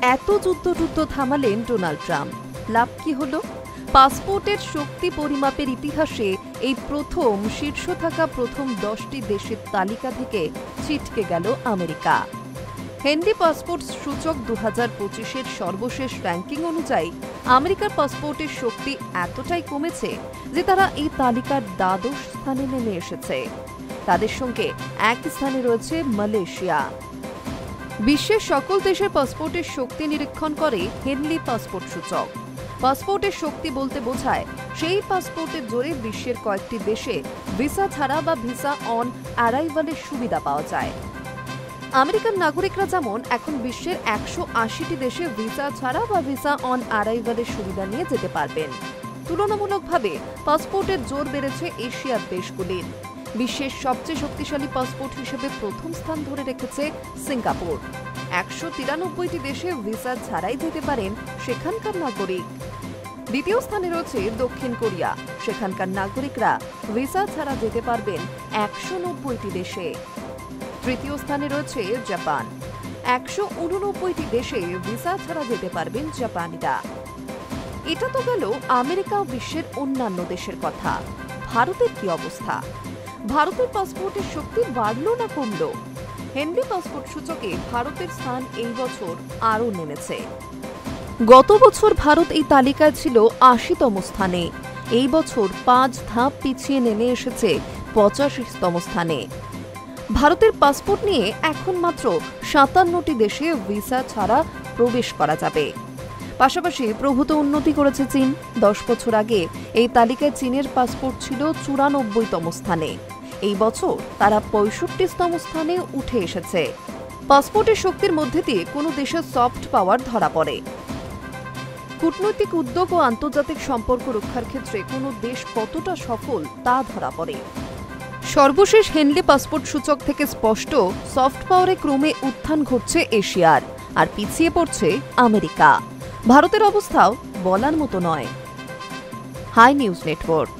এত যুদ্ধ থামালেন Donald Trump, লাভ কি হলো? পাসপোর্টের শক্তি পরিমাপের ইতিহাসে এই প্রথম শীর্ষ থাকা প্রথম 10টি দেশের তালিকা থেকে ছিটকে গেল আমেরিকা। হেনরি পাসপোর্ট সূচক 2025-এর সর্বশেষ র্যাঙ্কিং অনুযায়ী আমেরিকার পাসপোর্টের শক্তি এতটাই কমেছে যে তারা এই তালিকার দ্বাদশ স্থানে নেমে এসেছে। তাদের সঙ্গে এক স্থানে রয়েছে মালয়েশিয়া। বিশ্বের সকল দেশের পাসপোর্টের শক্তি নিরীক্ষণ করে হেনরি পাসপোর্ট সূচক। পাসপোর্টের শক্তি বলতে বোঝায় সেই পাসপোর্টের জোরে বিশ্বের কয়েকটি দেশে ভিসা ছাড়া বা ভিসা অন অ্যারাইভালের সুবিধা পাওয়া যায়। আমেরিকান নাগরিকরা যেমন এখন বিশ্বের 180টি দেশে ভিসা ছাড়া বা ভিসা অন অ্যারাইভালের সুবিধা নিয়ে যেতে পারবেন। তুলনামূলকভাবে পাসপোর্টের জোর বেড়েছে এশিয়ার দেশগুলির। বিশ্বের সবচেয়ে শক্তিশালী পাসপোর্ট হিসেবে প্রথম স্থান ধরে রেখেছে সিঙ্গাপুর। 193টি দেশে ভিসা ছাড়াই যেতে পারেন সেখানকার নাগরিক। দ্বিতীয় স্থানে রয়েছে দক্ষিণ কোরিয়া, সেখানকার নাগরিকরা ভিসা ছাড়া যেতে পারবেন 190টি দেশে। তৃতীয় স্থানে রয়েছে জাপান, 189টি দেশে ভিসা ছাড়া যেতে পারবেন জাপানিরা। এটা তো গেল আমেরিকা ও বিশ্বের অন্যান্য দেশের কথা। ভারতের কি অবস্থা? ভারতের পাসপোর্টের শক্তি বাড়ল না কমল? হেনরি পাসপোর্ট সূচকে ভারতের স্থান এই বছর আরও নেমেছে। গত বছর ভারত এই তালিকায় ছিল 80তম স্থানে। এই বছর 5 ধাপ পিছিয়ে নেমে এসেছে 85তম স্থানে। ভারতের পাসপোর্ট নিয়ে এখন মাত্র 57টি দেশে ভিসা ছাড়া প্রবেশ করা যাবে। পাশাপাশি প্রভূত উন্নতি করেছে চীন। 10 বছর আগে এই তালিকায় চীনের পাসপোর্ট ছিল 94তম স্থানে। এই বছর তারা 65তম স্থানে উঠে এসেছে। পাসপোর্টের শক্তির মধ্যে দিয়ে কোনো দেশের সফট পাওয়ার ধরা পড়ে। কূটনৈতিক উদ্যোগ ও আন্তর্জাতিক সম্পর্ক রক্ষার ক্ষেত্রে কোনো দেশ কতটা সফল তা ধরা পড়ে। সর্বশেষ হেনরি পাসপোর্ট সূচক থেকে স্পষ্ট, সফট পাওয়ারে ক্রমে উত্থান ঘটছে এশিয়ার, আর পিছিয়ে পড়ছে আমেরিকা। ভারতের অবস্থাও বলার মতো নয়। Hi News network.